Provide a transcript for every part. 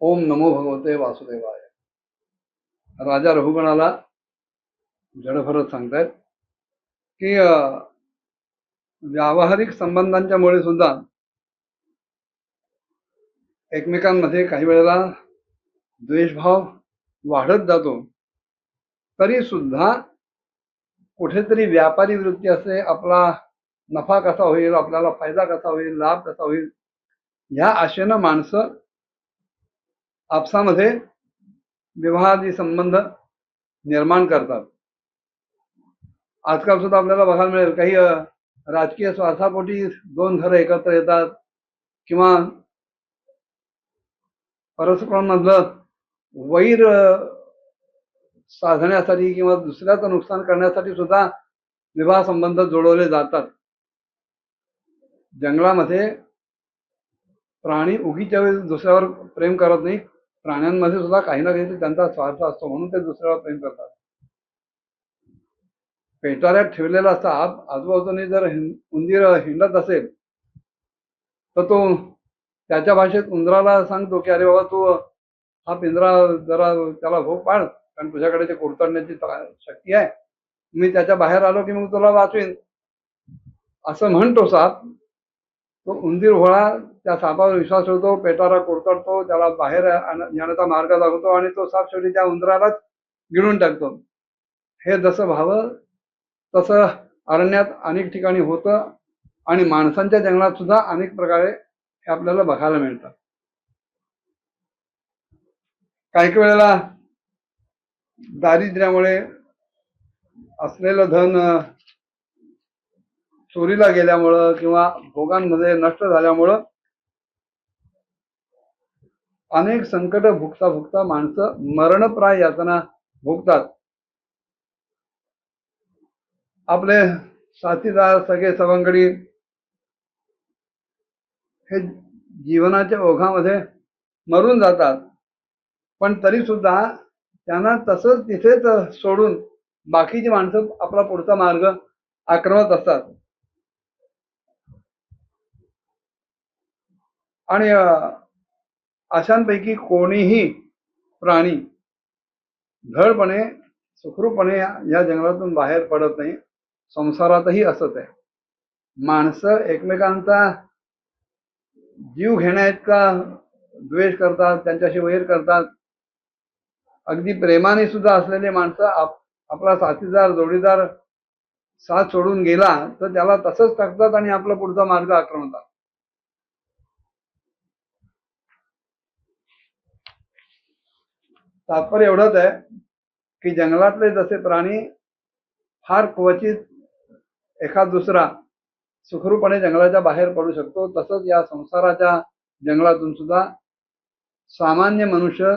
ओम नमो भगवते वासुदेवाय. राजा रघुगणाला जडभरत सांगतायत की व्यावहारिक संबंधांच्या मुळे सुद्धा एकमेकांमध्ये काही वेळेला द्वेषभाव वाढत जातो. तरी सुद्धा कुठेतरी व्यापारी वृत्ती असते. आपला नफा कसा होईल, आपल्याला फायदा कसा होईल, लाभ कसा होईल, ह्या आशेनं माणसं आपसामध्ये विवाहादी संबंध निर्माण करतात. आजकाल सुद्धा आपल्याला बघायला मिळेल काही राजकीय स्वार्थापोटी दोन घरं एकत्र येतात किंवा परस्परांमधलं वैर साधण्यासाठी किंवा दुसऱ्याचं नुकसान करण्यासाठी सुद्धा विवाह संबंध जोडवले जातात. जंगलामध्ये प्राणी उगीच्या वेळी दुसऱ्यावर प्रेम करत नाही. प्राण्यांमध्ये सुद्धा काही ना काही त्यांचा स्वार्थ असतो, म्हणून ते दुसऱ्यावर प्रेम करतात. पेटाऱ्यात ठेवलेला साप आजूबाजूने जर उंदीर हिंडत असेल तर तो त्याच्या भाषेत उंदराला सांगतो की अरे बाबा, तू हा पिंजरा जरा त्याला भोग पाड, कारण तुझ्याकडे ते कुरतडण्याची शक्ती आहे. मी त्याच्या बाहेर आलो की मग तुला वाचवीन, असं म्हणतो साप. तो उंदीर भोळा त्या सापावर विश्वास ठेवतो, पेटारा कुरतडतो, त्याला बाहेर येण्याचा मार्ग दाखवतो आणि तो साप शेवटी त्या उंदरालाच गिळून टाकतो. हे जसं व्हावं तसं अरण्यात अनेक ठिकाणी होतं आणि माणसांच्या जंगलात सुद्धा अनेक प्रकारे हे आपल्याला बघायला मिळतात. काही वेळेला दारिद्र्यामुळे असलेलं धन चोरीला गेल्यामुळं किंवा भोगांमध्ये नष्ट झाल्यामुळं अनेक संकट भुगता भुगता माणसं मरणप्राय यातना भोगतात. आपले साथीदार, सगळे सवंगडी हे जीवनाच्या ओघामध्ये मरून जातात, पण तरी सुद्धा त्यांना तसंच तिथेच सोडून बाकीची माणसं आपला पुढचा मार्ग आक्रमत असतात. आणि अशांपैकी कोणीही प्राणी धडपणे सुखरूपपणे या जंगलातून बाहेर पडत नाही. संसारातही असंच आहे. माणसं एकमेकांचा जीव घेण्याइतका द्वेष करतात, त्यांच्याशी वैर करतात. अगदी प्रेमाने सुद्धा असलेले माणसं आपला साथीदार, जोडीदार साथ सोडून गेला तर त्याला तसंच टाकतात आणि आपला पुढचा मार्ग आक्रमतात. तात्पर्य एवढंच आहे की जंगलातले जसे प्राणी फार क्वचित एखाद दुसरा सुखरूपपणे जंगलाच्या बाहेर पडू शकतो, तसंच या संसाराच्या जंगलातून सुद्धा सामान्य मनुष्य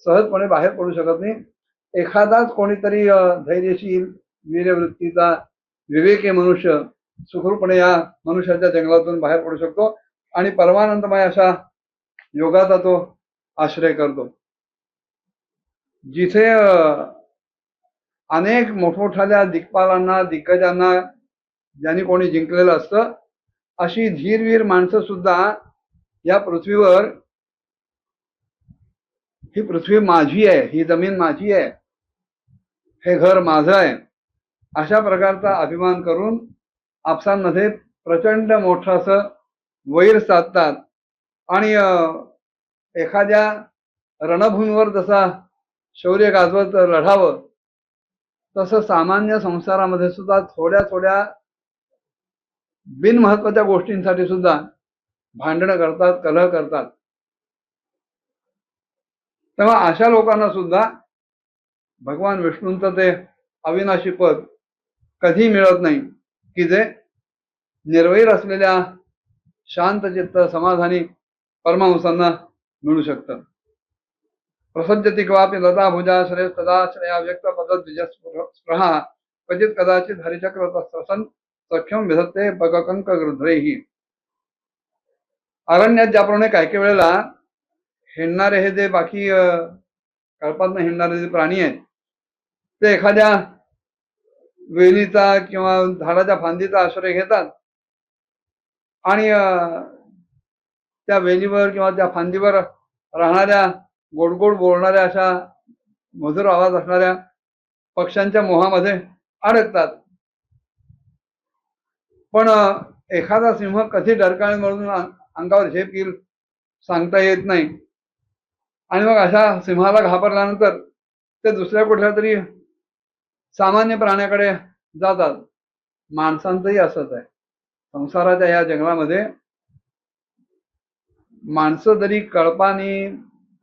सहजपणे बाहेर पडू शकत नाही. एखादाच कोणीतरी धैर्यशील, वीरवृत्तीचा, विवेकी मनुष्य सुखरूपपणे या मनुष्याच्या जंगलातून बाहेर पडू शकतो आणि परमानंदमय अशा योगाचा तो आश्रय करतो. जिथे अनेक मोठमोठाल्या दिग्पालांना, दिग्गजांना ज्यांनी कोणी जिंकलेलं असतं, अशी धीरवीर माणसं सुद्धा या पृथ्वीवर, ही पृथ्वी माझी आहे, ही जमीन माझी आहे, हे घर माझं आहे, अशा प्रकारचा अभिमान करून आपसांमध्ये प्रचंड मोठं असं वैर साधतात. आणि एखाद्या रणभूमीवर जसा शौर्य गाजवत लढावं, तसं सामान्य संसारामध्ये सुद्धा थोड्या थोड्या बिनमहत्वाच्या गोष्टींसाठी सुद्धा भांडणं करतात, कलह करतात. तेव्हा अशा लोकांना सुद्धा भगवान विष्णूंचं ते अविनाशी पद कधी मिळत नाही की जे निर्वैर असलेल्या शांतचित्त समाधानी परमहंसांना मिळू शकतं. प्रसज्जती क्वापि लता भुजा श्रेयस्तदा श्रेया व्यक्त पदद्विज स्पृहा क्वचित कदाचित हरिचक्र तत्सन् सख्यम विधत्ते बगकंक गृध्रैहि. अरण्यात ज्याप्रमाणे काही वेळेला हिंडणारे हे जे बाकी कळपातनं हिंडणारे जे प्राणी आहेत, ते एखाद्या वेलीचा किंवा झाडाच्या फांदीचा आश्रय घेतात आणि त्या वेलीवर किंवा त्या फांदीवर राहणाऱ्या, गोड गोड बोलणाऱ्या, अशा मधुर आवाज असणाऱ्या पक्ष्यांच्या मोहामध्ये अडकतात. पण एखादा सिंह कधी डरकाळी म्हणून अंगावर झेप येईल सांगता येत नाही. आणि मग अशा सिंहाला घाबरल्यानंतर ते दुसऱ्या कुठल्या तरी सामान्य प्राण्याकडे जातात. माणसांचंही असंच आहे. संसाराच्या या जंगलामध्ये माणसं जरी कळपानी,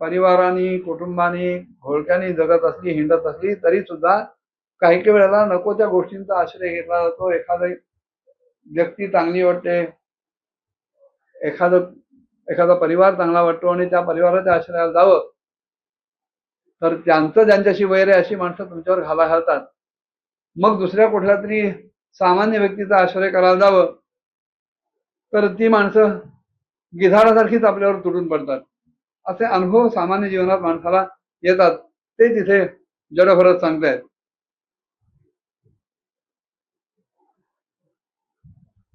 परिवारानी, कुटुंबानी, घोळक्यानी जगत असली, हिंडत असली, तरी सुद्धा काही काही वेळेला नको त्या गोष्टींचा आश्रय घेतला जातो. एखादी व्यक्ती चांगली वाटते, एखादा परिवार चांगला वाटतो आणि त्या परिवाराच्या आश्रयाला जावं, तर त्यांचं ज्यांच्याशी वैर आहे अशी माणसं तुमच्यावर घाला घालतात. मग दुसऱ्या कुठल्या तरी सामान्य व्यक्तीचा आश्रय करायला जावं, तर ती माणसं गिधाडासारखीच आपल्यावर तुटून पडतात. असे अनुभव सामान्य जीवनात माणसाला येतात. ते तिथे जडभरत सांगतायत.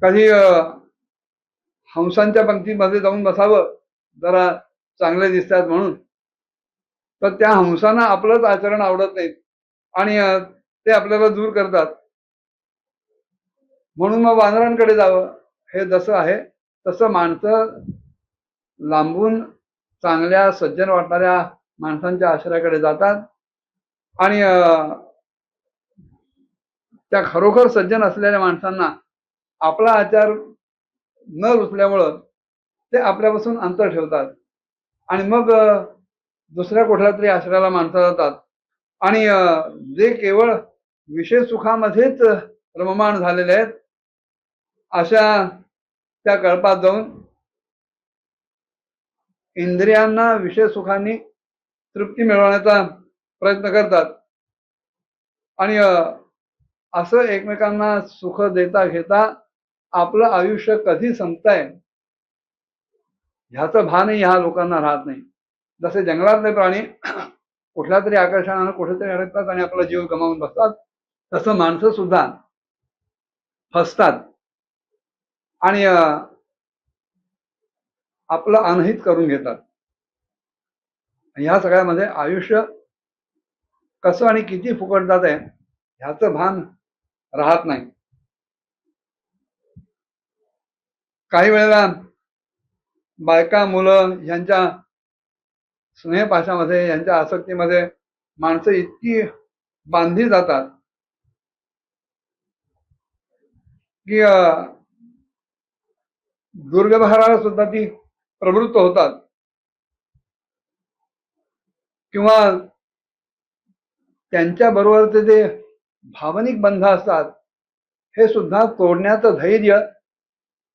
कधी हंसांच्या पंक्तीमध्ये जाऊन बसावं, जरा चांगले दिसतात म्हणून, तर त्या हंसांना आपलंच आचरण आवडत नाही आणि ते आपल्याला दूर करतात. म्हणून मग वानरांकडे जावं. हे जसं आहे तसं माणसं लांबून चांगल्या सज्जन वाटणाऱ्या माणसांच्या आश्रयाकडे जातात आणि त्या खरोखर सज्जन असलेल्या माणसांना आपला आचार न रुचल्यामुळं ते आपल्यापासून अंतर ठेवतात आणि मग दुसऱ्या कुठल्या तरी आश्रयाला माणसं जातात आणि जे केवळ विषय सुखामध्येच रममाण झालेले आहेत अशा त्या कळपात जाऊन इंद्रियांना विषय सुखांनी तृप्ती मिळवण्याचा प्रयत्न करतात आणि असं एकमेकांना सुख देता घेता आपलं आयुष्य कधी संपतंय ह्याचं भानही ह्या लोकांना राहत नाही. जसे जंगलातले प्राणी कुठल्या तरी आकर्षणानं कुठेतरी अडकतात आणि आपला जीव गमावून बसतात, तसं माणसं सुद्धा फसतात आणि आपलं अनहित करून घेतात. ह्या सगळ्यामध्ये आयुष्य कसं आणि किती फुकट जात आहे ह्याचं भान राहत नाही. काही वेळेला बायका, मुलं यांच्या स्नेहपाशामध्ये, यांच्या आसक्तीमध्ये माणसं इतकी बांधली जातात की दुर्व्यवहाराला सुद्धा ती प्रवृत्त होतात किंवा त्यांच्या बरोबरचे जे भावनिक बंध असतात हे सुद्धा तोडण्याचं धैर्य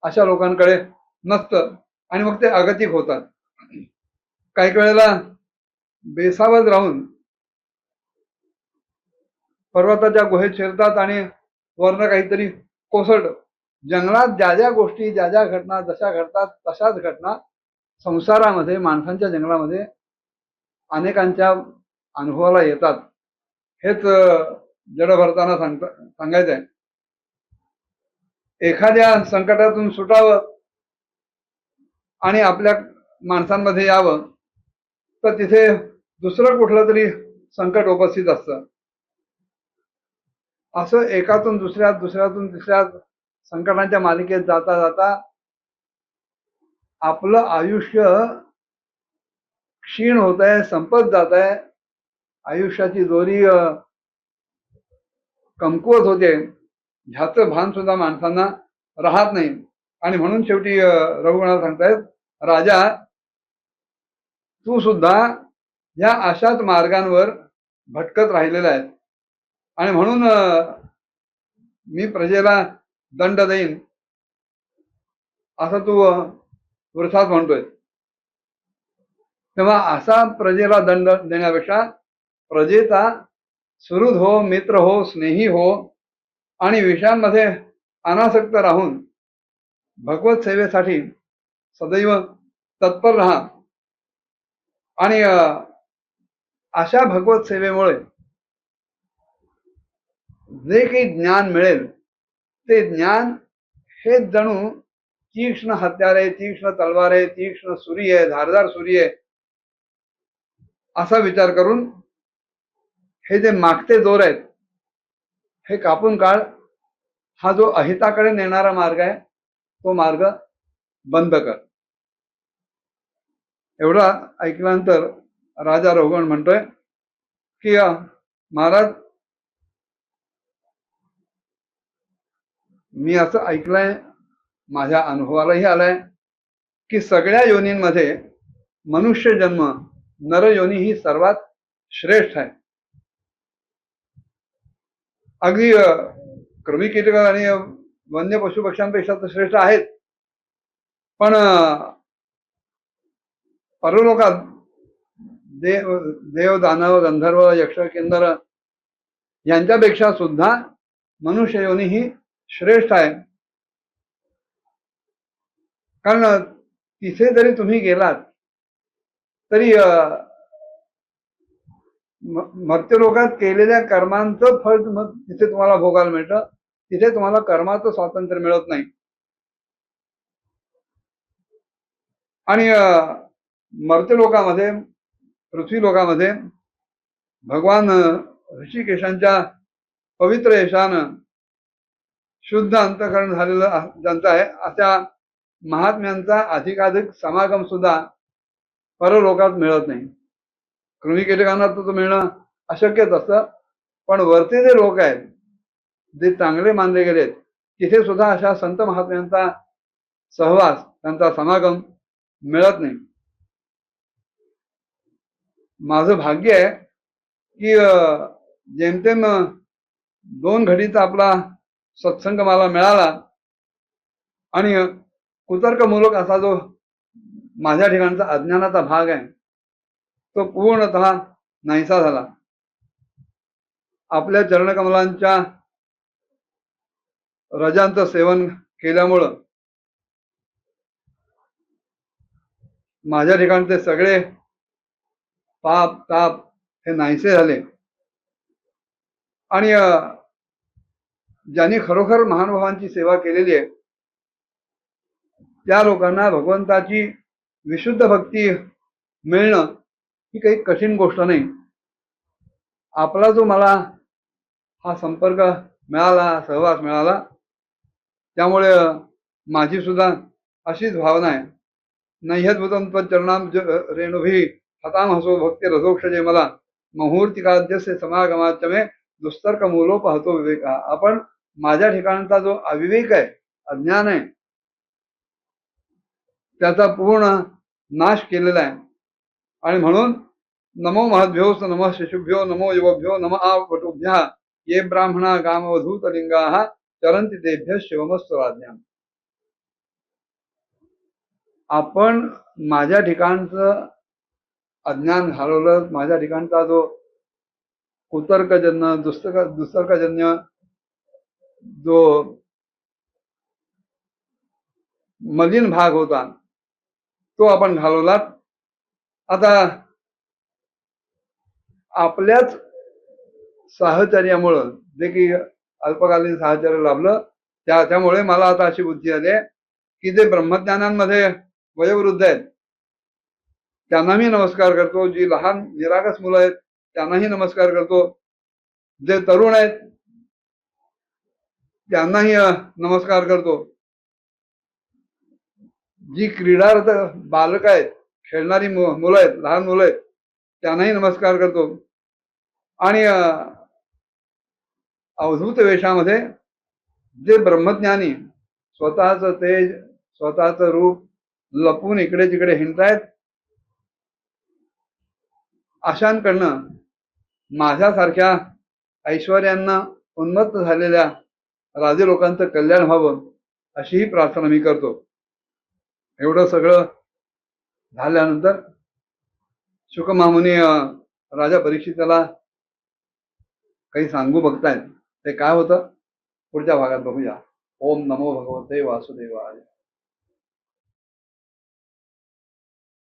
अशा लोकांकडे नसतं आणि मग ते अगतिक होतात. काही वेळेला बेसावध राहून पर्वताच्या गुहेत शिरतात आणि वरनं काहीतरी कोसळतं. जंगलात ज्या ज्या गोष्टी, ज्या ज्या घटना जशा घडतात तशाच घटना संसारामध्ये, माणसांच्या जंगलामध्ये अनेकांच्या अनुभवाला येतात. हेच जडभरताना सांगायचं आहे. एखाद्या संकटातून सुटावं आणि आपल्या माणसांमध्ये यावं, तर तिथे दुसरं कुठलं तरी संकट उपस्थित असतं. असं एकातून दुसऱ्यात, दुसऱ्यातून तिसऱ्यात संकटांच्या मालिकेत जाता जाता आपलं आयुष्य क्षीण होत आहे, संपत जात आहे. आयुष्याची दोरी कमकुवत होते, ह्याचं भान सुद्धा माणसांना राहत नाही. आणि म्हणून शेवटी रघुनाथ सांगतायत, राजा तू सुद्धा या अशाच मार्गांवर भटकत राहिलेला आहे आणि म्हणून मी प्रजेला दंड देईन असं तू वृथात म्हणतोय. तेव्हा असा प्रजेला दंड देण्यापेक्षा प्रजेचा सुहृद हो, मित्र हो, स्नेही हो आणि विषयांमध्ये अनासक्त राहून भगवत सेवेसाठी सदैव तत्पर राहा आणि अशा भगवत सेवेमुळे जे काही ज्ञान मिळेल ते ज्ञान हे जणू तीक्ष्ण हत्यारे, तीक्ष्ण तलवार आहे, तीक्ष्ण सुरी आहे, धारदार सुरी आहे असा विचार करून हे जे मागते दोर आहेत हे कापून काढ. हा जो अहिताकडे नेणारा मार्ग आहे तो मार्ग बंद कर. एवढा ऐकल्यानंतर राजा रघुगण म्हणतोय की महाराज, मी असं ऐकलंय, माझ्या अनुभवालाही आलाय की सगळ्या योनींमध्ये मनुष्य जन्म, नरयोनी ही सर्वात श्रेष्ठ आहे. अगदी कृमी कीटक आणि वन्य पशु पक्ष्यांपेक्षा तर श्रेष्ठ आहेत, पण परलोकात देव दानव गंधर्व यक्ष किन्नर यांच्यापेक्षा सुद्धा मनुष्य योनी ही श्रेष्ठ आहे. कारण तिथे जरी तुम्ही गेलात तरी मर्त्यलोकात केलेल्या कर्मांचं फळ तिथे तुम्हाला भोगायला मिळतं. तिथे तुम्हाला कर्माचं स्वातंत्र्य मिळत नाही. आणि मर्त्यलोकामध्ये, पृथ्वी लोकामध्ये भगवान ऋषिकेशांच्या पवित्र यशानं शुद्ध अंतःकरण झालेलं ज्यांचं आहे अशा महात्म्यांचा अधिकाधिक समागम सुद्धा परलोकात मिळत नाही. कृमी कीटकांना तर मिळणं अशक्यच असतं, पण वरचे जे लोक आहेत जे चांगले मानले गेलेत तिथे सुद्धा अशा संत महात्म्यांचा सहवास, त्यांचा समागम मिळत नाही. माझं भाग्य आहे की जेमतेम 2 घडीचा आपला सत्संग मला मिळाला आणि कुतर्कमूलक असा जो माझ्या ठिकाणचा अज्ञानाचा भाग आहे तो पूर्णतः नाहीसा झाला. आपल्या चरणकमलांच्या रजांचं सेवन केल्यामुळं माझ्या ठिकाणचे सगळे पाप ताप हे नाहीसे झाले. आणि ज्यांनी खरोखर महानुभावांची सेवा केलेली आहे त्या लोकांना भगवंताची विशुद्ध भक्ती मिळणं ही काही कठीण गोष्ट नाही. आपला जो मला हा संपर्क मिळाला, सहवास मिळाला, त्यामुळे माझी सुद्धा अशीच भावना आहे. नह्यद्भुतं त्वच्चरणां रेणुभी हताम हसो भक्ती रथोक्षजे मला मुहूर्तिकाद्यस्य समागमाच मे दुस्तर्क मूलोपहतो विवेका. आपण माझ्या ठिकाणचा जो अविवेक आहे, अज्ञान आहे, त्याचा पूर्ण नाश केलेला आहे. आणि म्हणून नमो महद्भ्यो नमः शिशुभ्यो नमो युवभ्यो नमः वटुभ्यः ये ब्राह्मणा गामवधूत लिंगाः चरन्ति तेभ्यः शिवमस्तु राज्ञाम्. आपण माझ्या ठिकाणचं अज्ञान घालवलं, माझ्या ठिकाणचा जो कुतर्कजन्य दुस्तर्कजन्य जो मलिन भाग होता तो आपण घालवलात. आता आपल्याच साहचर्यामुळं, जे की अल्पकालीन साहचर्य लाभलं, त्यामुळे मला आता अशी बुद्धी आली की जे ब्रह्मज्ञानांमध्ये वयोवृद्ध आहेत त्यांना मी नमस्कार करतो, जी लहान निरागस मुलं आहेत त्यांनाही नमस्कार करतो, जे तरुण आहेत त्यांनाही नमस्कार करतो, जी क्रीडारत बालक आहेत, खेळणारी मुलं आहेत, लहान मुलं आहेत त्यांनाही नमस्कार करतो. आणि अवधूत वेशामध्ये जे ब्रह्मज्ञानी स्वतःच तेज, स्वतःच रूप लपून इकडे तिकडे हिंडतायत, अशांकडनं माझ्यासारख्या ऐश्वर्यांना उन्मत्त झालेल्या राजे लोकांचं कल्याण व्हावं अशीही प्रार्थना मी करतो. एवढं सगळं झाल्यानंतर शुकमामुनी राजा परीक्षिताला काही सांगू बघतायत. ते काय होतं पुढच्या भागात बघूया. ओम नमो भगवते वासुदेवाय.